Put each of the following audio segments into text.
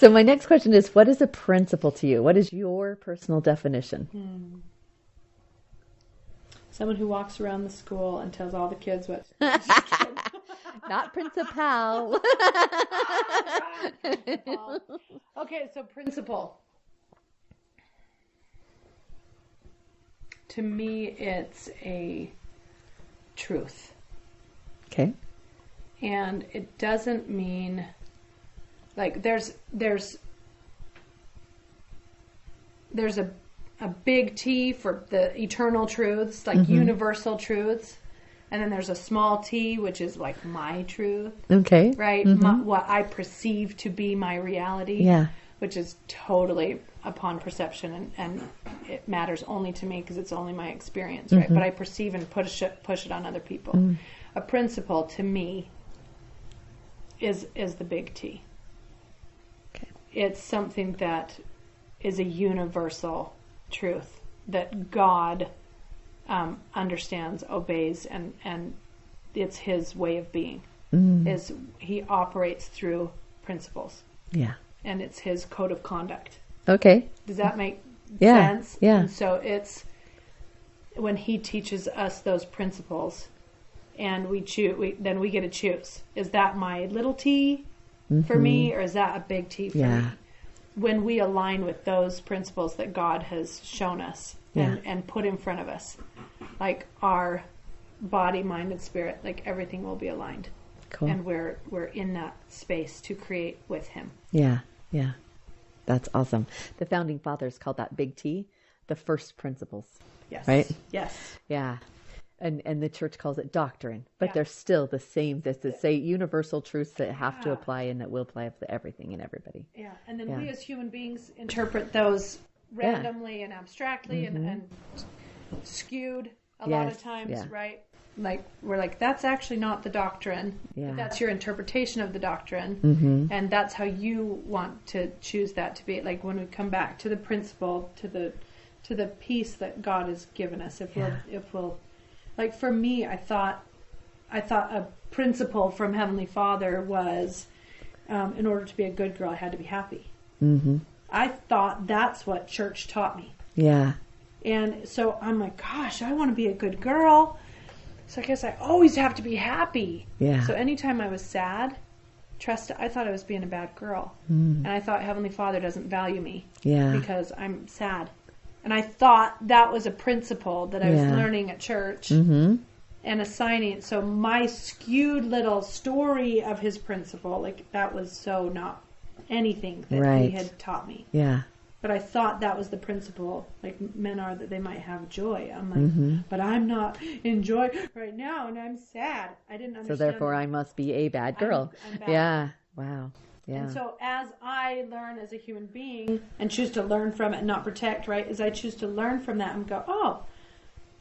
So my next question is, what is a principle to you? What is your personal definition? Someone who walks around the school and tells all the kids what. Not principal. Okay, so principle. To me, it's a truth. Okay. And it doesn't mean, like, there's a big T for the eternal truths, like universal truths. And then there's a small t, which is like my truth. Okay. Right? What I perceive to be my reality. Yeah. Which is totally upon perception, and it matters only to me because it's only my experience, right? But I perceive and push it on other people. A principle to me is the big T. Okay. It's something that is a universal truth that God understands, obeys, and it's his way of being. Is he operates through principles. Yeah. And it's his code of conduct. Okay. Does that make Yeah. sense? Yeah. And so it's when he teaches us those principles, and then we get to choose. Is that my little T for me, or is that a big T for me? When we align with those principles that God has shown us and put in front of us, like our body, mind, and spirit, like everything will be aligned. Cool. And we're in that space to create with him. Yeah. Yeah. That's awesome. The founding fathers called that big T the first principles. Yes. Right? Yes. Yeah. And the church calls it doctrine, but they're still the same. This is say universal truths that have to apply and that will apply to everything and everybody. Yeah. And then we as human beings interpret those randomly and abstractly and skewed a lot of times, right? Like we're like, that's actually not the doctrine. Yeah. But that's your interpretation of the doctrine, and that's how you want to choose that to be. Like when we come back to the principle, to the peace that God has given us. If we'll, like for me, I thought a principle from Heavenly Father was, in order to be a good girl, I had to be happy. I thought that's what church taught me. Yeah. And so I'm like, gosh, I want to be a good girl. So I guess I always have to be happy. Yeah. So anytime I was sad, I thought I was being a bad girl. And I thought Heavenly Father doesn't value me because I'm sad. And I thought that was a principle that I was learning at church and assigning. So my skewed little story of his principle, like that was so not anything that he had taught me. Yeah. But I thought that was the principle, like men are that they might have joy. I'm like, but I'm not in joy right now, and I'm sad. I didn't understand. So therefore, I must be a bad girl. I'm bad. Yeah. Wow. Yeah. And so as I learn as a human being and choose to learn from it and not protect, right, as I choose to learn from that and go, oh,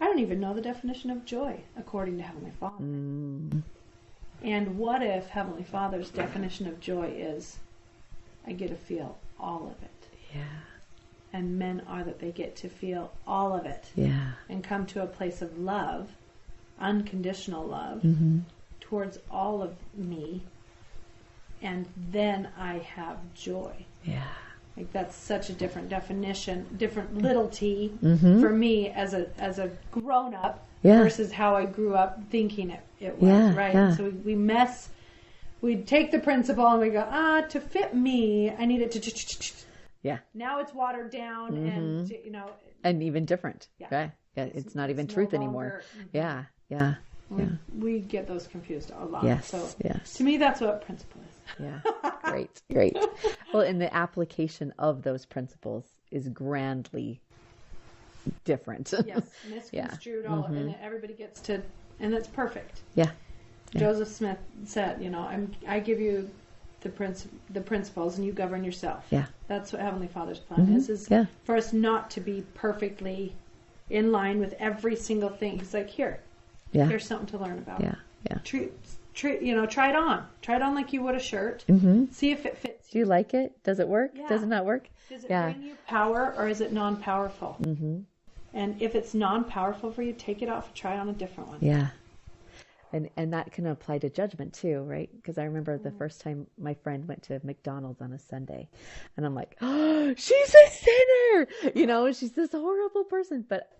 I don't even know the definition of joy according to Heavenly Father. And what if Heavenly Father's definition of joy is I get to feel all of it? Yeah. And men are that they get to feel all of it. Yeah. And come to a place of love, unconditional love, towards all of me. And then I have joy. Yeah. Like that's such a different definition, different little T for me as a grown up versus how I grew up thinking it was, right? Yeah. So we take the principle and we go, to fit me, I need it to. Yeah. Now it's watered down and, and even different. Yeah. Right? Yeah. It's not even truth anymore. Yeah. Yeah. We get those confused a lot. Yes. So yes. to me, that's what principle is. Yeah. Great. Well, and the application of those principles is grandly different. Yes. Misconstrued all and everybody gets to, and that's perfect. Yeah. Joseph Smith said, I give you the principles and you govern yourself. Yeah. That's what Heavenly Father's plan is for us not to be perfectly in line with every single thing. He's like, here's something to learn about. Yeah. Try it on. Try it on like you would a shirt. See if it fits you. Do you like it? Does it work? Yeah. Does it not work? Does it bring you power or is it non-powerful? And if it's non-powerful for you, take it off and try on a different one. Yeah. And that can apply to judgment too, right? Because I remember the first time my friend went to McDonald's on a Sunday, and I'm like, oh, she's a sinner, she's this horrible person. But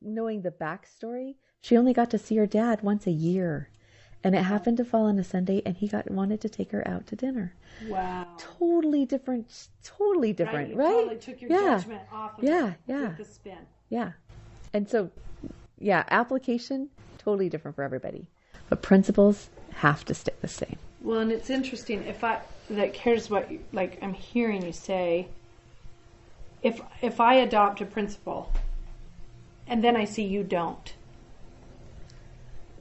knowing the backstory, she only got to see her dad once a year, and it happened to fall on a Sunday, and he wanted to take her out to dinner. Wow. Totally different, right? Totally took your judgment off of it with the spin. Yeah. And so, application, totally different for everybody. But principles have to stay the same. Well, and it's interesting. Here's what I'm hearing you say. If I adopt a principle, and then I see you don't,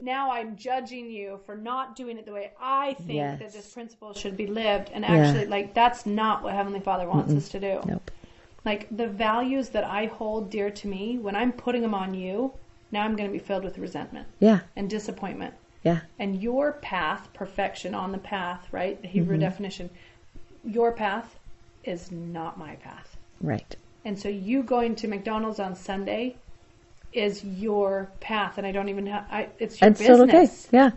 now I'm judging you for not doing it the way I think that this principle should be lived. And actually, that's not what Heavenly Father wants us to do. Nope. The values that I hold dear to me, when I'm putting them on you, now I'm going to be filled with resentment. And disappointment. Yeah. And your path, perfection on the path, right? The Hebrew definition. Your path is not my path. Right. And so you going to McDonald's on Sunday is your path, and I don't even have. It's your business. Okay. Yeah.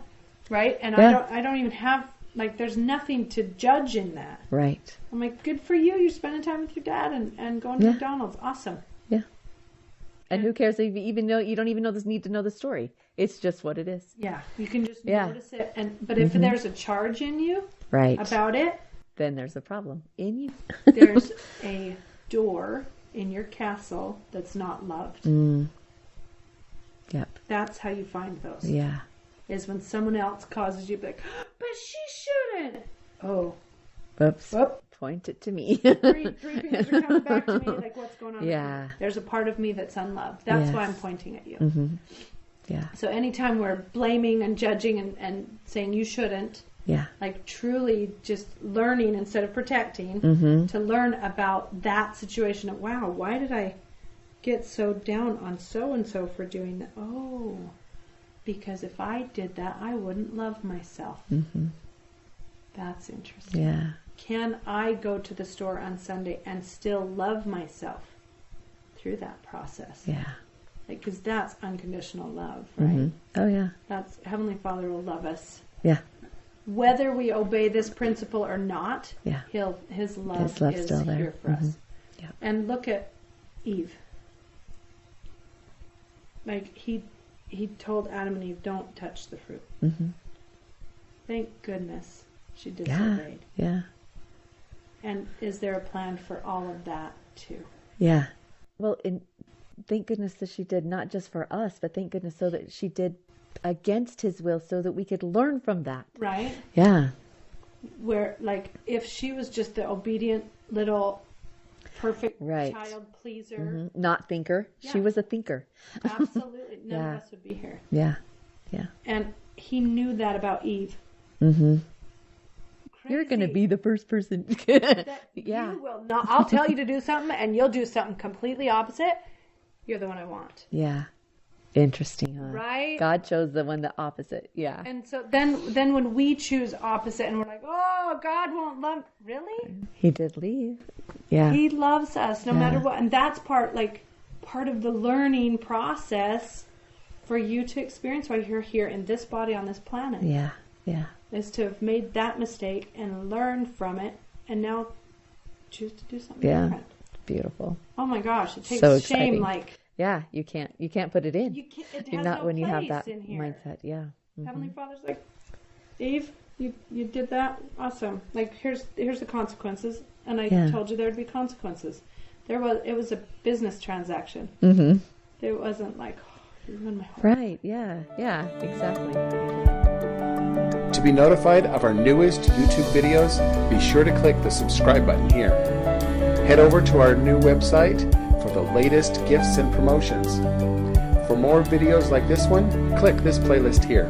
Right. And I don't even have. There's nothing to judge in that. Right. I'm like, good for you. You're spending time with your dad and going to McDonald's. Awesome. Yeah. And who cares if you don't even need to know the story. It's just what it is. Yeah. You can just notice it. But if there's a charge in you about it, then there's a problem in you. There's a door in your castle that's not loved. Yep. That's how you find those. Yeah. Is when someone else causes you to be like, but she shouldn't. Oh. Oops. Point it to me. Three fingers are coming back to me. What's going on? Yeah. There's a part of me that's unloved. That's why I'm pointing at you. Mm-hmm. Yeah. So anytime we're blaming and judging and saying you shouldn't, truly just learning instead of protecting, to learn about that situation of, wow, why did I get so down on so-and-so for doing that? Oh, because if I did that, I wouldn't love myself. Mm-hmm. That's interesting. Yeah. Can I go to the store on Sunday and still love myself through that process? Yeah. Because that's unconditional love, right? Mm-hmm. Oh, yeah. That's Heavenly Father will love us. Yeah. Whether we obey this principle or not, His love is still there. Here for us. Yeah. And look at Eve. He told Adam and Eve, don't touch the fruit. Mm-hmm. Thank goodness she disobeyed. Yeah. And is there a plan for all of that too? Yeah. Well, thank goodness that she did, not just for us, but thank goodness so that she did against His will so that we could learn from that. Right? Yeah. Where, if she was just the obedient little perfect child pleaser. Mm-hmm. Not thinker. Yeah. She was a thinker. Absolutely. None of us would be here. Yeah. Yeah. And He knew that about Eve. Mm-hmm. You're going to be the first person. You will not. I'll tell you to do something and you'll do something completely opposite. You're the one I want. Yeah. Interesting, huh? Right? God chose the one the opposite. Yeah. And so then when we choose opposite and we're like, oh, God won't love. Really? He did leave. Yeah. He loves us no matter what. And that's part of the learning process for you to experience while you're here in this body on this planet. Yeah. Yeah. Is to have made that mistake and learn from it and now choose to do something different. Beautiful. Oh my gosh, it takes so shame yeah, you can't put it in. You can't, it You're has not no when you have place that in here. mindset. Yeah. Mm-hmm. Heavenly Father's like, Eve, you did that? Awesome. Here's the consequences. And I told you there'd be consequences. It was a business transaction. Mm-hmm. It wasn't you ruined my heart. Right, yeah, exactly. To be notified of our newest YouTube videos, be sure to click the subscribe button here. Head over to our new website for the latest gifts and promotions. For more videos like this one, click this playlist here.